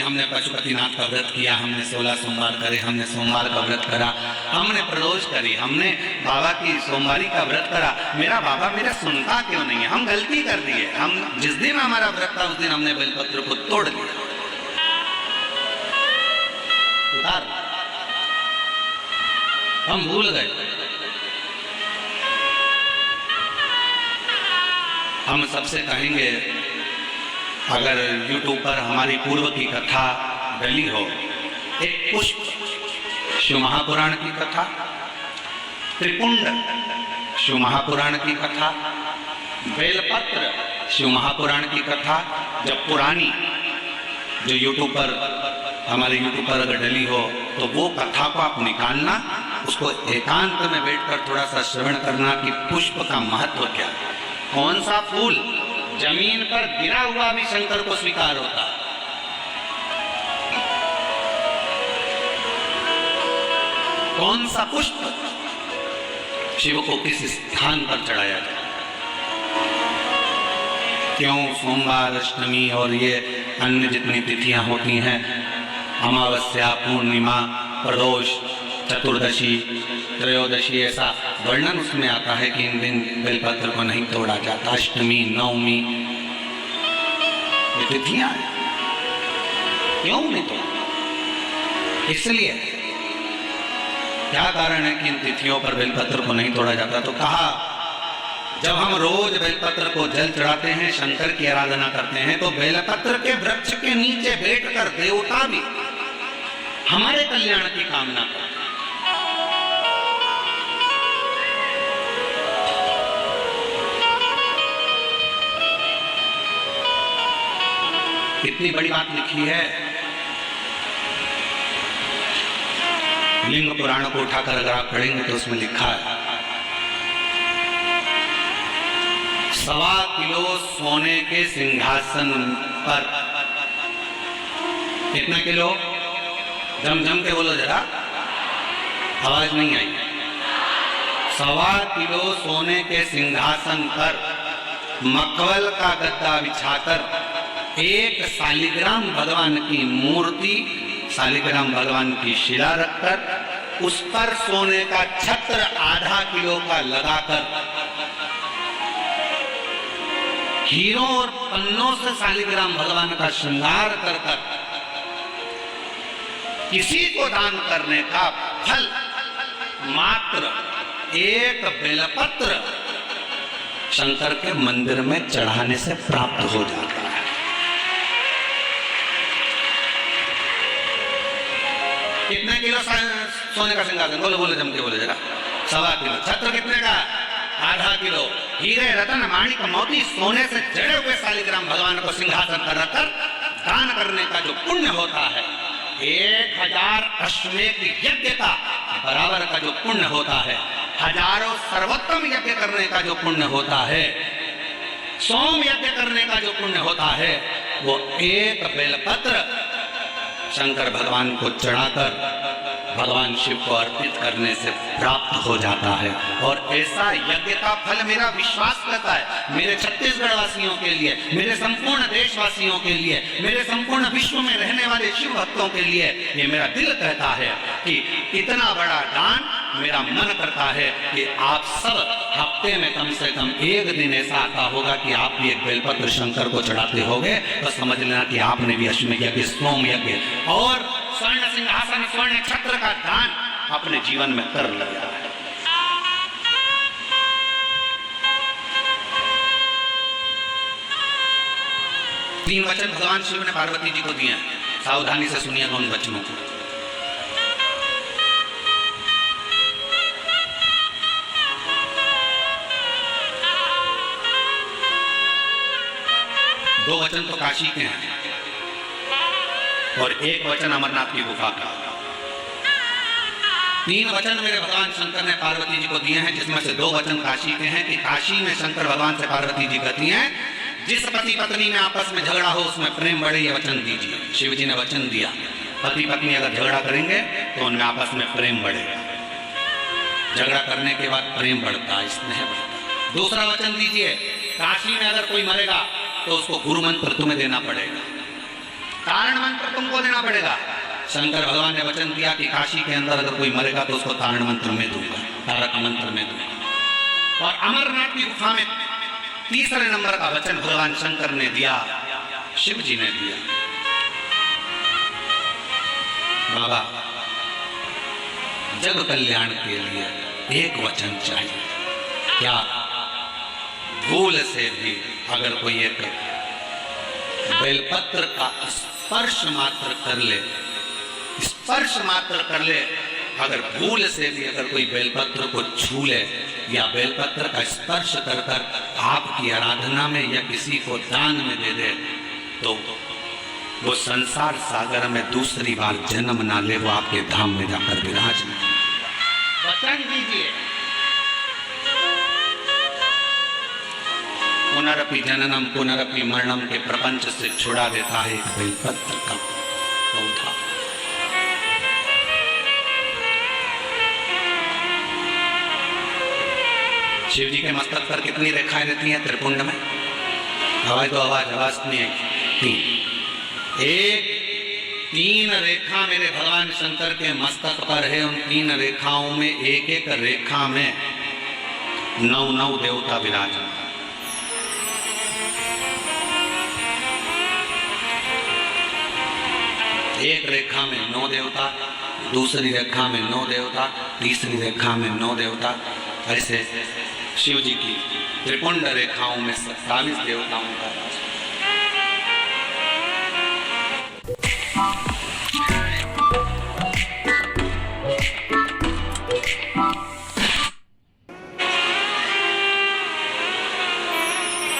हमने पशुपतिनाथ का व्रत किया, हमने 16 सोमवार करे, हमने सोमवार का व्रत करा, हमने प्रदोष करी, हमने बाबा की सोमवारी का व्रत करा, मेरा बाबा मेरा सुनता क्यों नहीं है? हम गलती कर दिए। हम जिस दिन हमारा व्रत था उस दिन हमने बेलपत्र को तोड़ दिया, उतार, हम भूल गए। हम सबसे कहेंगे, अगर YouTube पर हमारी पूर्व की कथा डली हो, एक पुष्प शिव महापुराण की कथा, त्रिपुंड शिव महापुराण की कथा, बेलपत्र शिव महापुराण की कथा, जब पुरानी जो YouTube पर हमारे YouTube पर अगर डली हो तो वो कथा को आप निकालना, उसको एकांत में बैठकर थोड़ा सा श्रवण करना कि पुष्प का महत्व क्या है। कौन सा फूल जमीन पर गिरा हुआ भी शंकर को स्वीकार होता है। कौन सा पुष्प शिव को किस स्थान पर चढ़ाया जाए। क्यों सोमवार, अष्टमी और ये अन्य जितनी तिथियां होती हैं, अमावस्या, पूर्णिमा, प्रदोष, चतुर्दशी, त्रयोदशी, ऐसा वर्णन उसमें आता है कि इन दिन बेलपत्र को नहीं तोड़ा जाता। अष्टमी, नवमी, ये तिथियां हैं, क्यों नहीं तोड़ा? इसलिए क्या कारण है कि इन तिथियों पर बेलपत्र को नहीं तोड़ा जाता? तो कहा, जब हम रोज बेलपत्र को जल चढ़ाते हैं, शंकर की आराधना करते हैं, तो बेलपत्र के वृक्ष के नीचे बैठकर देवता भी हमारे कल्याण की कामना करते हैं। कितनी बड़ी बात लिखी है। लिंग पुराण को उठाकर अगर आप पढ़ेंगे तो उसमें लिखा है, 1.25 किलो सोने के सिंहासन पर, कितना किलो? जम के बोलो जरा, आवाज नहीं आई। 1.25 किलो सोने के सिंहासन पर मखमल का गद्दा बिछाकर एक शालिग्राम भगवान की मूर्ति, शालिग्राम भगवान की शिला रखकर उस पर सोने का छत्र 0.5 किलो का लगाकर हीरों और पन्नों से शालिग्राम भगवान का श्रृंगार कर किसी को दान करने का फल मात्र एक बेलपत्र शंकर के मंदिर में चढ़ाने से प्राप्त हो जाता है। कितने किलो सोने का सिंहासन? बोलो बोलो, जम के बोले जरा। 1.25 किलो। छत्र कितने का? 0.5 किलो। हीरे, रतन, माणिक, मोती, सोने से जड़े हुए शालिग्राम भगवान को सिंहासन पर रखकर दान करने का जो पुण्य होता है, 1000 अश्वमेध यज्ञ का बराबर का जो पुण्य होता है, हजारों सर्वोत्तम यज्ञ करने का जो पुण्य होता है, सोम यज्ञ करने का जो पुण्य होता है, वो एक बेलपत्र शंकर भगवान को चढ़ाकर भगवान शिव को अर्पित करने से प्राप्त हो जाता है। और ऐसा यज्ञ का फल मेरा विश्वास करता है, मेरे छत्तीसगढ़ वासियों के लिए, मेरे संपूर्ण देशवासियों के लिए, मेरे संपूर्ण विश्व में रहने वाले शिव भक्तों के लिए, ये मेरा दिल कहता है कि इतना बड़ा दान मेरा मन करता है कि आप सब हफ्ते में कम से कम एक दिन ऐसा आता होगा कि आप भी एक बेलपत्र शंकर को चढ़ाते होंगे, तो समझ लेना कि आपने भी अश्वमेध यज्ञ, सोम यज्ञ और स्वर्ण सिंहासन, स्वर्ण छत्र का दान अपने जीवन में कर लिया है। तीन वचन भगवान शिव ने पार्वती जी को दिए हैं, सावधानी से सुनिएगा उन वचनों को। दो वचन तो काशी के हैं और एक वचन अमरनाथ की गुफा का। तीन वचन मेरे भगवान शंकर ने पार्वती जी को दिए हैं, जिसमें से दो वचन काशी के हैं कि काशी में शंकर भगवान से पार्वती जी कहती हैं, जिस पति पत्नी में आपस में झगड़ा हो उसमें प्रेम बढ़े, ये वचन दीजिए। शिव जी ने वचन दिया, पति पत्नी अगर झगड़ा करेंगे तो उनमें आपस में प्रेम बढ़ेगा। झगड़ा करने के बाद प्रेम बढ़ता है, स्नेह बढ़ता। दूसरा वचन दीजिए, काशी में अगर कोई मरेगा तो उसको गुरु मंत्र तुम्हें देना पड़ेगा। तारण मंत्र तुमको देना पड़ेगा। शंकर भगवान ने वचन दिया कि काशी के अंदर अगर कोई मरेगा तो उसको तारण मंत्र में दूंगा, तारक मंत्र में दूंगा। और अमरनाथ की गुफा में तीसरे नंबर का वचन भगवान शंकर ने दिया, शिव जी ने दिया। बाबा जग कल्याण के लिए एक वचन चाहिए, क्या भूल से भी अगर कोई एक बेलपत्र का स्पर्श मात्र कर ले, स्पर्श मात्र कर ले, अगर भूल से भी अगर कोई बेलपत्र को छू ले या बेलपत्र का स्पर्श कर कर आपकी आराधना में या किसी को दान में दे दे, तो वो संसार सागर में दूसरी बार जन्म ना ले, वो आपके धाम में जाकर विराज। वचन दीजिए। पुनरपि जननम पुनरपि मरणम के प्रपंच से छुड़ा देता है एक बेलपत्र का पौधा। शिव जी के मस्तक पर कितनी रेखाएं रहती हैं त्रिपुंड में? आवाज तो आवाज नहीं है। तीन रेखा मेरे भगवान शंकर के मस्तक पर है। उन तीन रेखाओं में एक एक रेखा में 9 देवता विराजमान। एक रेखा में 9 देवता, दूसरी रेखा में 9 देवता, तीसरी रेखा में 9 देवता। ऐसे शिव जी की त्रिपुंड रेखाओं में 27 देवताओं का वास।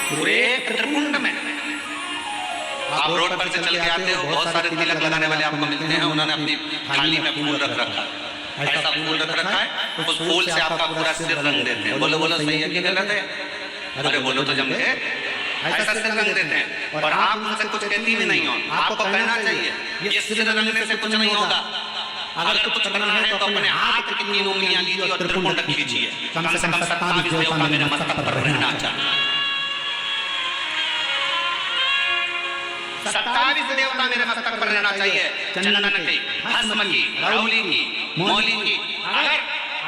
पूरे त्रिपुंड में आप रोड पर से चल के आते हो, बहुत सारे तिलक लगाने वाले आपको मिलते हैं, उन्होंने अपनी थाली में फूल रख रखा है, ऐसा फूल रख रखा है, उस फूल से आपका पूरा सिर रंग देते हैं। बोलो बोलो सही है कि गलत है? अरे बोलो तो जम के, ऐसा सिर रंग देते हैं और आप उनसे कुछ कहती भी नहीं हो। आपको कहना चाहिए ये सिर रंगने से कुछ नहीं होगा। अगर कुछ करना है तो अपने हाथ की 3 उंगलियां लीजिए और त्रिपुंड कीजिए। कम से कम 27 देवता मेरे मस्तक पर रहना चाहिए। 27 देवता मेरे मस्तक पर रहना चाहिए। चंदन की, भस्म की, रौली की, मौली की। अगर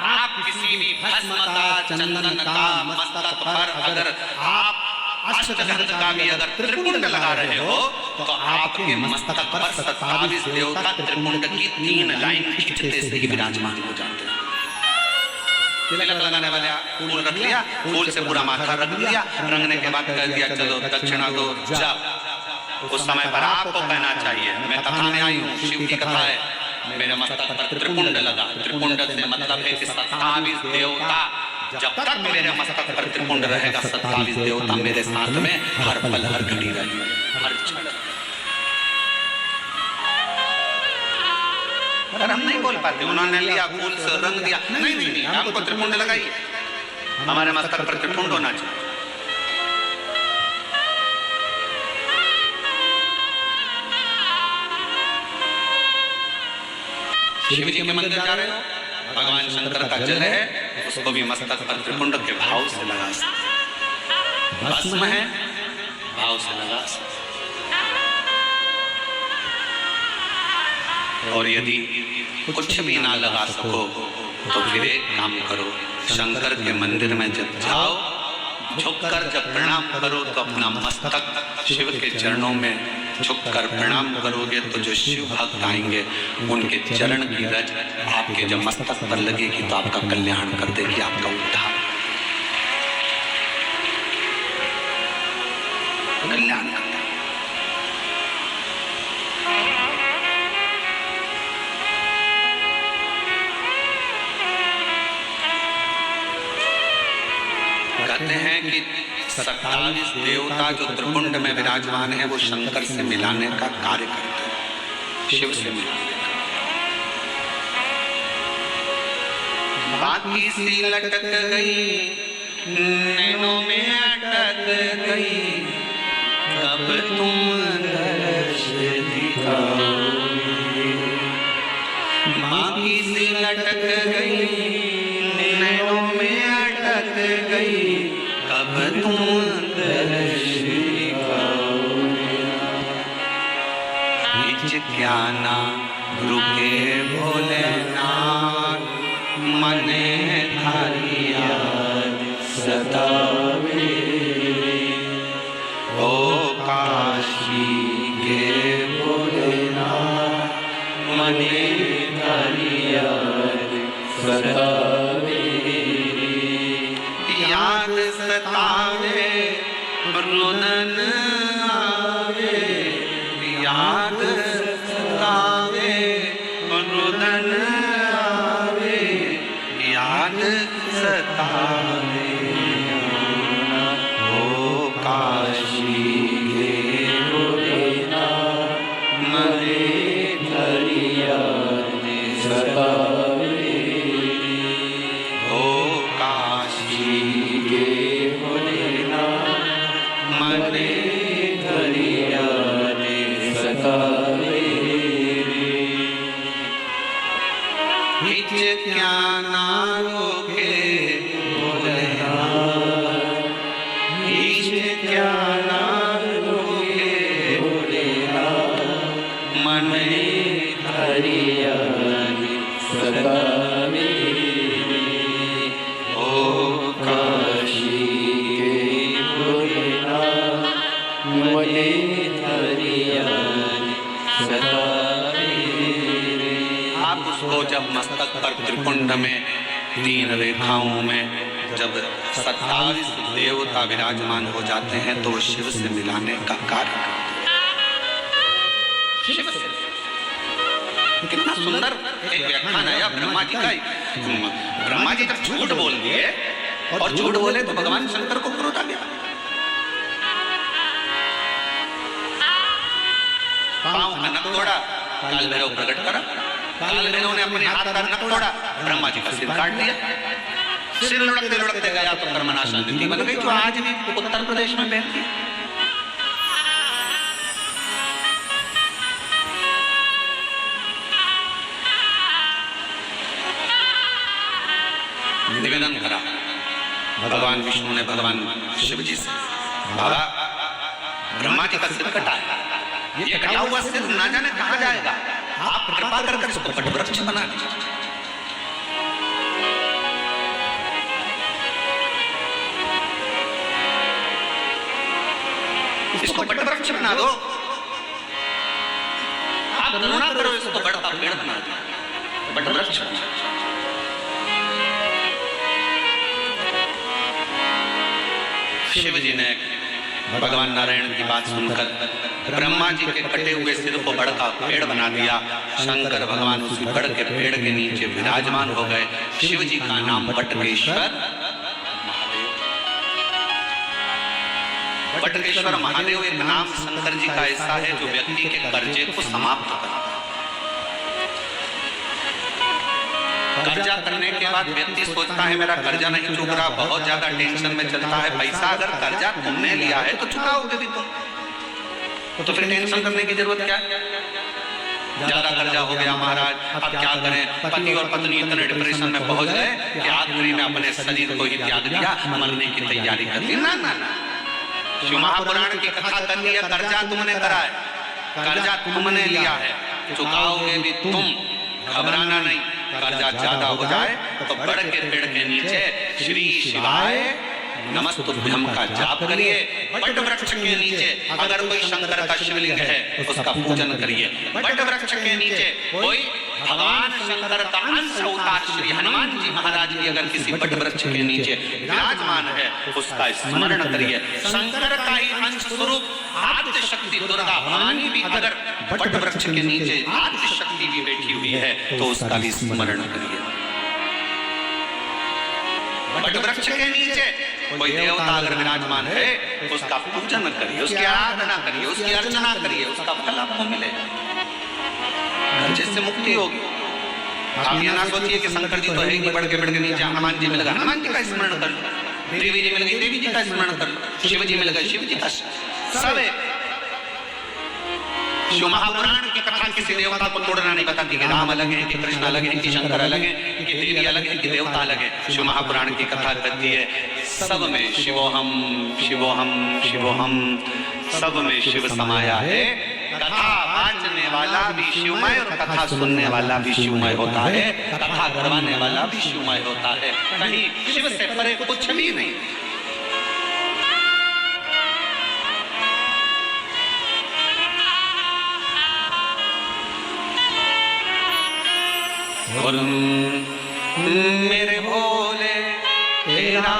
आप किसी भी भस्म का, चंदन का मस्तक पर अगर आप अष्टगंध का भी अगर त्रिपुंड लगा रहे हो तो आपके मस्तक पर 27 देवता त्रिपुंड की 3 लाइन खींचते से ही विराजमान हो जाते हैं। तिलक लगाने वाले फूल रख लिया, फूल से पूरा माथा रख दिया, रंगने के बाद कह दिया चलो दक्षिणा दो जाओ। उस समय पर आपको कहना चाहिए मैं कथा में आई हूँ, शिव की कथा है, मेरे मस्तक पर त्रिपुंड लगा। त्रिपुंड से मतलब है कि 27 देवता, जब तक मेरे मस्तक पर त्रिपुंड रहेगा 27 देवता मेरे साथ में हर पल हर घड़ी रहेंगे, हर क्षण। अगर हम नहीं बोल पाते, उन्होंने लिया फूल से रंग दिया, नहीं नहीं नहीं, हमको त्रिपुंड लगाइए, हमारे मस्तक पर त्रिपुंड होना चाहिए। शिव जी के मंदिर जा रहे हो, भगवान शंकर का जल है, उसको भी मस्तक पर त्रिपुंड के भाव से लगा सकते। भस्म है, भाव से लगा सकते। और यदि कुछ भी ना लगा सको तो फिर एक काम करो, शंकर के मंदिर में जब जाओ, झुककर जब प्रणाम करो तो अपना मस्तक शिव के चरणों में झुककर प्रणाम करोगे तो जो शिव भक्त आएंगे उनके चरण की रज आपके जब मस्तक पर लगेगी तो आपका कल्याण कर देगी, आपका उद्धार, कल्याण कर देगी। कहते हैं कि 27 देवता जो त्रिपुंड में विराजमान है वो शंकर से मिलाने का कार्य करते हैं, शिव से मिलाने का। बाकी सी लटक गई नैनों में अटक गई, कब तुम दर्श दिखाओगे। बाकी सी लटक गई नैनों में अटक गई, कब तुम दर्श दिखाओगे। क्या ना रुके भोलेनाथ, मने धारिया सतावे। ओ काशी के भोलेनाथ, मने धारिया सतावे। याद सतावे रुदन आवे, याद सतावे रुदन आवे, याद सतावे। ओ काशी के भोलेनाथ, मने धरिया सतावे। ओ काशी के भोलेनाथ, मने धरिया सतावे। हिच क्या ना रोके भोलेनाथ, हिच क्या ना रोके भोलेनाथ, मने धरिया सतावे। ओ काशी के भोलेनाथ, मने धरिया सतावे। आप उसको जब मस्तक पर त्रिपुंड में 3 रेखाओं में जब 27 देवता विराजमान हो जाते हैं तो वो शिव से मिलाने का कार्य शिव से। कितना सुंदर एक व्याख्यान आया ब्रह्मा जी का। ब्रह्मा जी जब झूठ बोल दिए और झूठ बोले तो भगवान शंकर को क्रोध आ गया। पांव का नख तोड़ा, काल भैरव प्रकट करा, काल भैरव ने अपने हाथ का नख तोड़ा, ब्रह्मा जी का सिर काट दिया। सिर लुढ़कते लुढ़कते गया तो कर्मनाशा नीति बन गई, जो आज भी उत्तर प्रदेश में बहती है। निवेदन करा भगवान विष्णु ने भगवान शिव जी से, बाबा ब्रह्मा जी का सिर कटा है, ये कटा हुआ सिर ना जाने कहां जाएगा, आप कृपा कर इसको वट वृक्ष बना दीजिए। इसको वट वृक्ष बना दो, आप करुणा करो, इसको बढ़ता पेड़ बना दो, वट वृक्ष। शिव जी ने भगवान नारायण की बात सुनकर ब्रह्मा जी के कटे हुए सिर को बड़ का पेड़ बना दिया। शंकर भगवान उसी बड़ के पेड़ के नीचे विराजमान हो गए। शिव जी का नाम बटकेश्वर महादेव। बटकेश्वर महादेव एक नाम शंकर जी का ऐसा है जो व्यक्ति के कर्जे को समाप्त करता है। कर्जा करने के बाद व्यक्ति सोचता है मेरा कर्जा नहीं चुक रहा, बहुत ज्यादा टेंशन में चलता है। पैसा अगर कर्जा तुमने लिया है तो चुकाओगे भी तुम, तो फिर टेंशन करने की जरूरत क्या है? ज्यादा कर्जा हो गया महाराज, अब क्या करें? पति और पत्नी इतने डिप्रेशन में पहुंच गए कि आखिरी में अपने शरीर को ही त्याग दिया, मरने की तैयारी कर ली। ना ना ना, शिव महापुराण की कथा कर लिया, कर्जा तुमने करा है, कर्जा तुमने लिया है, चुकाओगे भी तुम, घबराना नहीं। कर्जा ज्यादा हो जाए तो बड़ के पेड़ के नीचे श्री शिवाय नमस्तुभ्यम का जाप करिए। बट वृक्ष के नीचे अगर कोई शंकर का शिवलिंग है उसका पूजन करिए। बट वृक्ष के नीचे कोई भगवान शंकर का अंश अवतार श्री हनुमान जी महाराज भी अगर किसी बट वृक्ष के नीचे विराजमान है उसका स्मरण करिए। शंकर का ही अंश स्वरूप आद्य शक्ति दुर्गा भवानी भी अगर बट वृक्ष के नीचे आद्य शक्ति भी बैठी हुई है तो उसका भी स्मरण करिए। बट वृक्ष के नीचे कोई देवता अगर विराजमान है तो उसका पूजन करिए, उसकी आराधना करिए, उसकी अर्चना करिए, उसका फल आपको मिलेगा, कर्जे से मुक्ति होगी। आप ये ना सोचिए कि शंकर जी तो है ही नहीं, बढ़ के नीचे हनुमान जी मिल गए, हनुमान जी का स्मरण कर लो। देवी जी मिल गई, देवी जी का स्मरण कर लो। शिव जी मिल गए, शिव जी का। सब शिव महापुराण की कथा किसी देवता को तोड़ना नहीं बताती कि राम अलग है, कि कृष्ण अलग है, कि शंकर अलग है, कि देवी अलग है, कि देवता अलग है। शिव महापुराण की कथा कहती है सब में शिवोहम शिवोहम शिवोहम, सब में शिव समाया है। कथा वाचने वाला भी शिवमय और कथा सुनने वाला भी शिवमय होता है, कथा करवाने वाला भी शिवमय होता है। कहीं शिव से परे कुछ भी नहीं। और मेरे भोले तेरा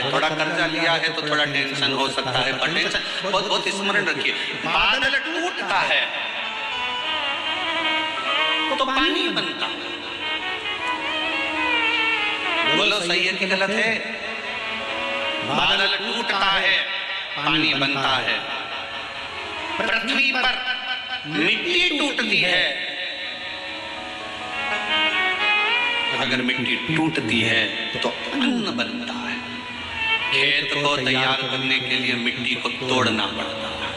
थोड़ा कर्जा लिया है तो थोड़ा टेंशन हो सकता है, पर टेंशन बहुत बहुत स्मरण रखिए, बादल टूटता है तो पानी बनता। बोलो सही है कि गलत है? बादल टूटता है, पानी बनता है। पृथ्वी पर मिट्टी टूटती है, अगर मिट्टी टूटती है तो अन्न बनता है। खेत को तैयार करने के लिए मिट्टी को तोड़ना पड़ता है,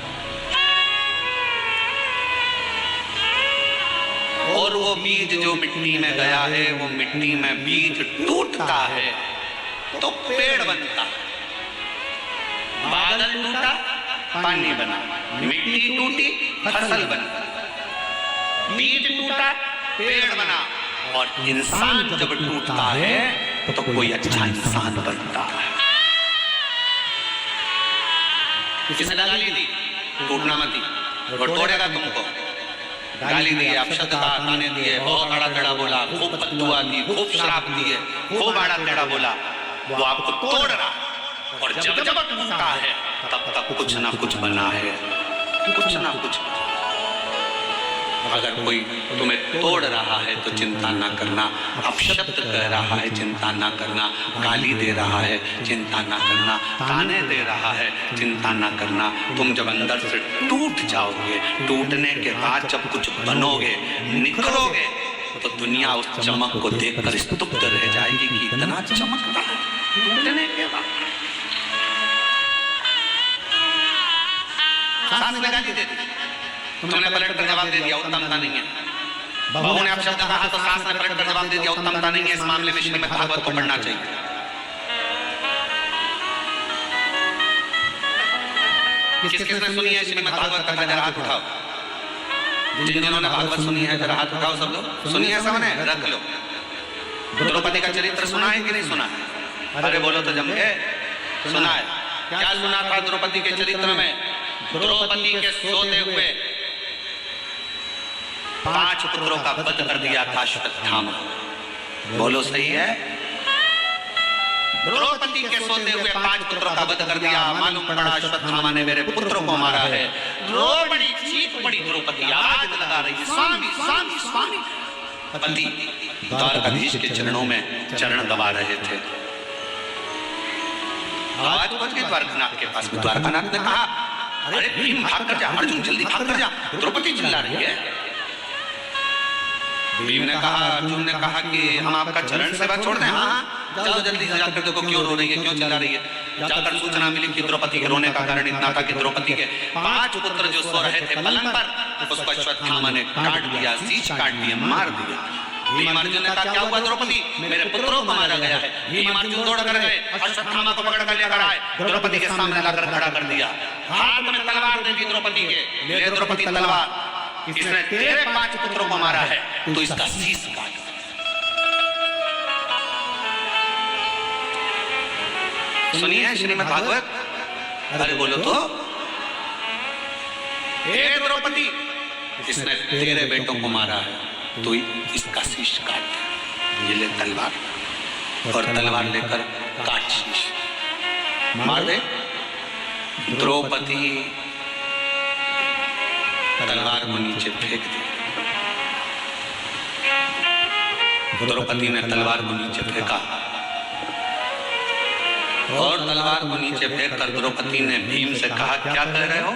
और वो बीज जो मिट्टी में गया है, वो मिट्टी में बीज टूटता है तो पेड़ बनता है। बादल टूटा, पानी बना, मिट्टी टूटी, फसल बनी, बीज टूटा, पेड़ बना, और इंसान जब टूटता है तो कोई अच्छा इंसान बनता है। किसने गाली दी? टूटना मत दी, वो तोड़ेगा तुमको। गाली दी, अपशब्द कहा, ताने दिए, बहुत आड़ा टेढ़ा बोला, खूब बद्दुआ दी, खूब श्राप दिए, खूब आड़ा टेढ़ा बोला, वो आपको तोड़ रहा। और जब जब टूटता है तब तक कुछ ना कुछ बना है, कुछ ना कुछ। अगर कोई तुम्हें तोड़ रहा है तो चिंता ना करना, अपशब्द कह रहा है चिंता ना करना, गाली दे रहा है चिंता ना करना, ताने दे रहा है चिंता ना करना। तुम जब अंदर से टूट जाओगे, टूटने के बाद जब कुछ बनोगे, निखरोगे, तो दुनिया उस चमक को देखकर स्तब्ध रह जाएगी कि इतना चमकता है टूटने के बाद। सास ने गाली दे दी, तुमने पलट कर जवाब दे दिया, उत्तमता नहीं है। बहू ने अपशब्द कहा तो सास ने पलट कर जवाब दे दिया, उत्तमता नहीं है। इस मामले में श्रीमद् भागवत को पढ़ना चाहिए। किसने सुनी है श्रीमद् भागवत का? जरा हाथ उठाओ। जिन्होंने भागवत सुनी है जरा हाथ उठाओ। सब लोग सुनी है? सबने रख लो। द्रौपदी का चरित्र सुना है कि नहीं सुना? अरे बोलो तो जम के सुना है। क्या सुना था द्रौपदी के चरित्र में? द्रौपदी के सोते हुए 5 पुत्रों का वध कर दिया था अश्वत्थामा। बोलो सही है? द्रौपदी के सोते हुए 5 पुत्रों का वध कर दिया। मालूम पड़ा अश्वत्थामा ने मेरे पुत्रों को मारा है। द्रौपदी चीख पड़ी, द्रौपदी आवाज लगा रही, स्वामी स्वामी स्वामी। पति द्वारकाधीश के चरणों में चरण दबा रहे थे। आवाज पहुंच गई द्वारकानाथ के पास में। द्वारकानाथ ने कहा, अरे भीम भाग कर जा, अर्जुन जल्दी भाग कर जा, द्रौपदी चिल्ला रही है। भीम ने कहा, अर्जुन ने कहा कि हम आपका चरण सेवा छोड़ दें? हाँ, चलो जल्दी से जाकर देखो क्यों रो रही है, क्यों चिल्ला रही है। जाकर सूचना मिली कि द्रौपदी के रोने का कारण इतना था कि द्रौपदी के 5 पुत्र जो सो रहे थे पलंग पर, उसको अश्वत्थामा ने काट दिया, सींच काट दिया, मार दिया। भीम अर्जुन ने कहा, क्या हुआ द्रौपदी? मेरे पुत्रों को मारा गया है। भीम अर्जुन दौड़ कर गए, अश्वत्थामा को पकड़ कर लेकर आए, द्रौपदी के सामने लाकर खड़ा कर दिया। हाथ में तलवार दे दी द्रौपदी के, ले द्रौपदी तलवार, इसने तेरे 5 पुत्रों को मारा है, तो इसका शीश काट। सुनिए श्रीमद् भागवत। अरे बोलो तो, हे द्रौपदी, इसने तेरे बेटों को मारा है, तो इसका शीश काट। ये ले तलवार, और तलवार लेकर काट शीश, मार दे। द्रौपदी तलवार को नीचे फेंक दी। द्रौपदी ने तलवार को नीचे फेंका और तलवार को नीचे फेंककर द्रौपदी ने भीम से कहा, क्या कह रहे हो,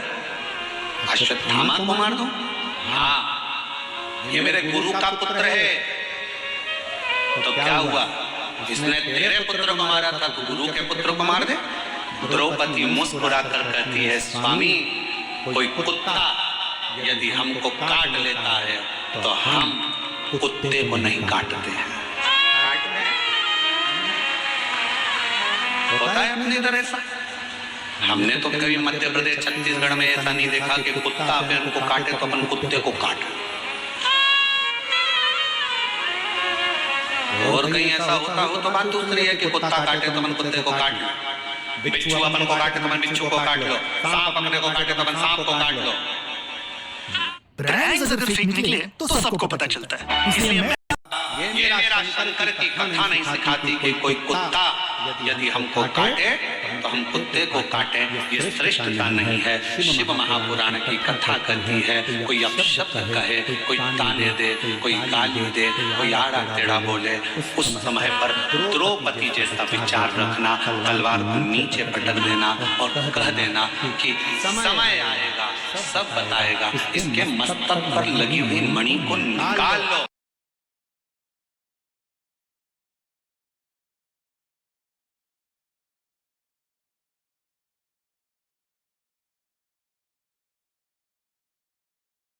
अश्वत्थामा को मार दूं? हाँ, ये मेरे गुरु का पुत्र है। तो क्या हुआ, इसने तेरे पुत्र को मारा था, तो गुरु के पुत्र को मार दे। द्रौपदी मुस्कुरा कर कहती है, स्वामी, कोई कुत्ता यदि हमको काट लेता है तो हम कुत्ते को नहीं काटते हैं। होता है अपने इधर ऐसा? हमने तो कभी मध्य प्रदेश छत्तीसगढ़ में ऐसा नहीं देखा कि कुत्ता अपन को काटे तो अपन कुत्ते को काटे। और कहीं ऐसा होता हो तो बात दूसरी है कि कुत्ता काटे तो अपन कुत्ते को काट लो, बिच्छू अपन को काटे तो अपन बिच्छू को काट लो, सांप अपने को काटे तो अपन सांप को काट लो। ब्रांड्स अगर फेक निकले तो सबको पता चलता है, इसलिए ये मेरा शंकर की कथा नहीं सिखाती कि कोई कुत्ता यदि हमको काटे तो हम कुत्ते को काटें, ये श्रेष्ठता नहीं है। शिव महापुराण की कथा कहती है, कोई अपशब्द कहे, कोई ताने दे, कोई गाली दे, कोई आड़ा टेढ़ा बोले, उस समय पर द्रौपदी जैसा विचार रखना, तलवार को नीचे पटक देना और कह देना कि समय आएगा सब बताएगा, इसके मस्तक पर लगी हुई मणि को निकाल लो।